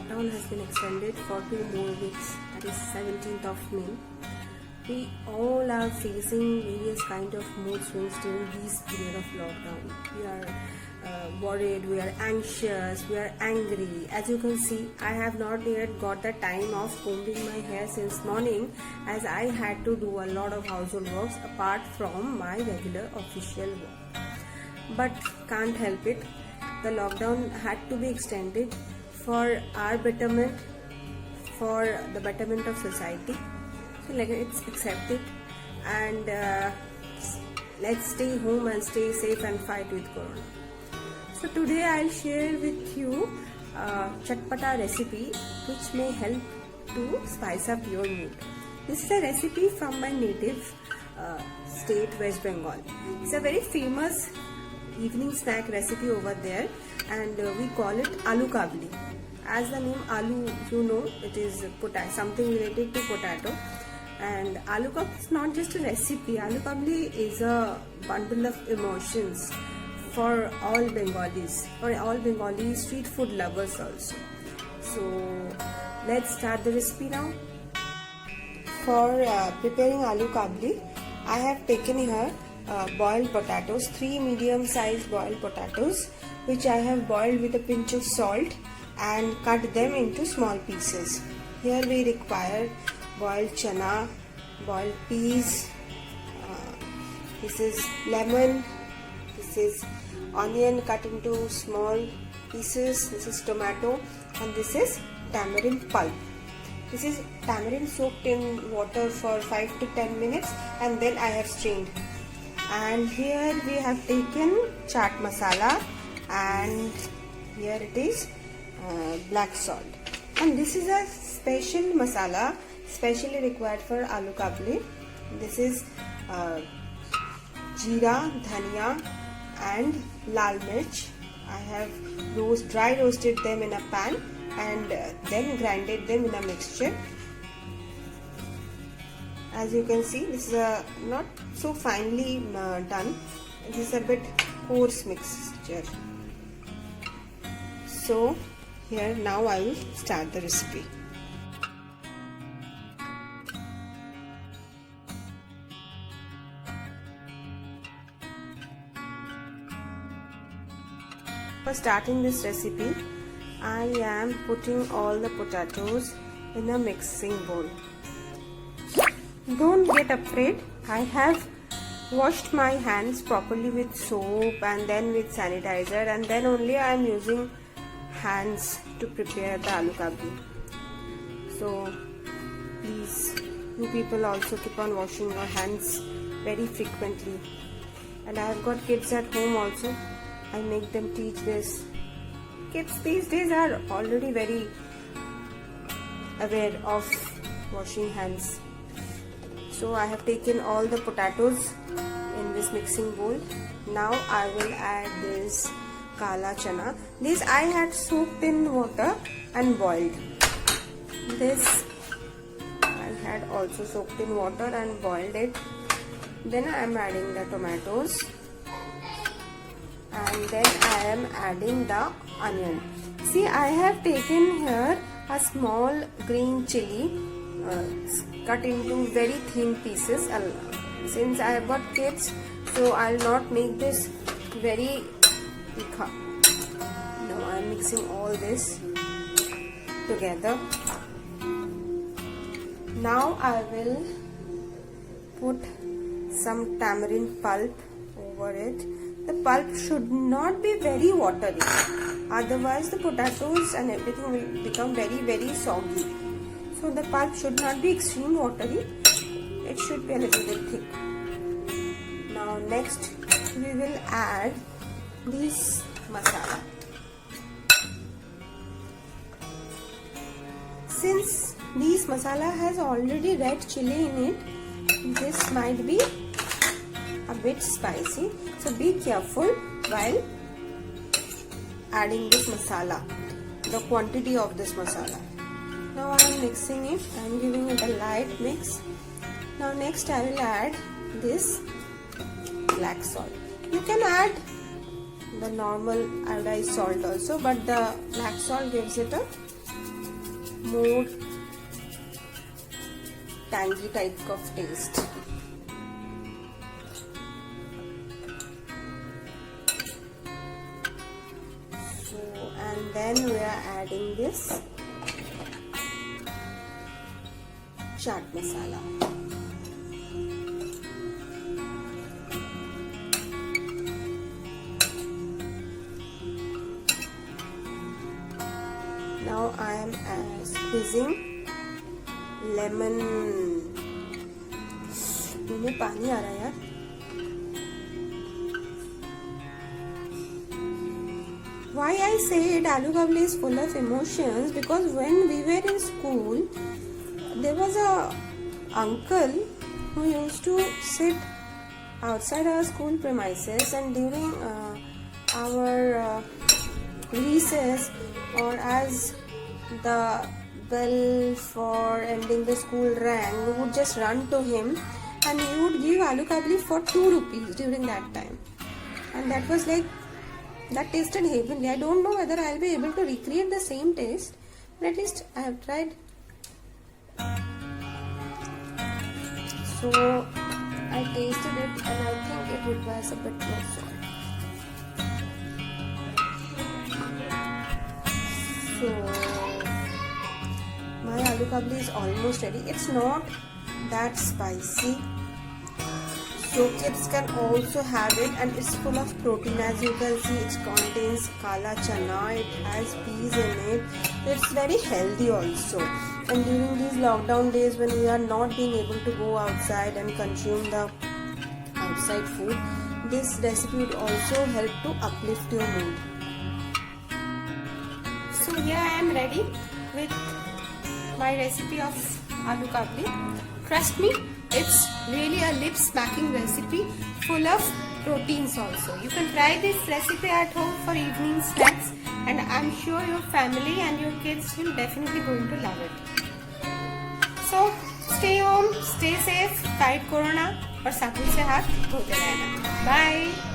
lockdown has been extended for 2 more weeks, that is 17th of May. We all are facing various kind of mood swings during this period of lockdown. We are worried, we are anxious, we are angry. As you can see, I have not yet got the time of combing my hair since morning, as I had to do a lot of household works apart from my regular official work. But can't help it. The lockdown had to be extended for our betterment, for the betterment of society. So like it's accepted, and let's stay home and stay safe and fight with corona. So today I'll share with you chatpata recipe which may help to spice up your mood. This is a recipe from my native state, West Bengal. It's a very famous evening snack recipe over there, and we call it aloo kabli. As the name aloo, you know, it is something related to potato. And aloo kabli is not just a recipe. Aloo kabli is a bundle of emotions for all Bengalis, for all Bengali street food lovers also. So let's start the recipe now. For preparing aloo kabli, I have taken here boiled potatoes, 3 medium-sized boiled potatoes, which I have boiled with a pinch of salt and cut them into small pieces. Here we require boiled chana, boiled peas, this is lemon, this is onion cut into small pieces, this is tomato, and this is tamarind pulp. This is tamarind soaked in water for 5 to 10 minutes and then I have strained. And here we have taken chaat masala, and here it is black salt. And this is a special masala specially required for aloo kabli. This is jeera, dhania and lal mirch. I have dry roasted them in a pan and then grinded them in a mixture. As you can see, this is not so finely done. This is a bit coarse mixture. So here now I will start the recipe. For starting this recipe, I am putting all the potatoes in a mixing bowl. Don't get afraid. I have washed my hands properly with soap and then with sanitizer, and then only I am using hands to prepare the aloo kabli. So please, you people also keep on washing your hands very frequently. And I have got kids at home also. I make them teach this. Kids these days are already very aware of washing hands. So I have taken all the potatoes in this mixing bowl. Now I will add this kala chana. This I had soaked in water and boiled. This I had also soaked in water and boiled it. Then I am adding the tomatoes, and then I am adding the onion. See, I have taken here a small green chili cut into very thin pieces. Since I have got kids, so I'll not make this very tikha. Now I'm mixing all this together. Now I will put some tamarind pulp over it. The pulp should not be very watery, otherwise the potatoes and everything will become very soggy. So the pulp should not be extreme watery, it should be a little bit thick. Now next we will add this masala. Since this masala has already red chili in it, this might be a bit spicy, so be careful while adding this masala, the quantity of this masala. Now I am mixing it, I am giving it a light mix. Now next I will add this black salt. You can add the normal iodized salt also, but the black salt gives it a more tangy type of taste. So, and then we are adding this chaat masala. Now I am squeezing lemon. मुंह में पानी आ रहा है यार. Why I said aloo kabli is full of emotions? Because when we were in school, there was a uncle who used to sit outside our school premises, and during our recess, or as the bell for ending the school rang, we would just run to him and he would give aloo kabli for 2 rupees during that time. And that was like, that tasted heavenly. I don't know whether I'll be able to recreate the same taste, but at least I have tried. So I tasted it and I think it requires a bit more salt. So my aloo kabli is almost ready. It's not that spicy, so kids can also have it, and it's full of protein. As you can see, it contains kala chana, it has peas in it. It's very healthy also. And during these lockdown days when we are not being able to go outside and consume the outside food, this recipe would also help to uplift your mood. So here I am ready with my recipe of aloo kabli. Trust me, it's really a lip smacking recipe full of proteins also. You can try this recipe at home for evening snacks, and I'm sure your family and your kids will definitely going to love it. So stay home, stay safe, fight corona और साबुन से हाथ धोते रहना. Bye.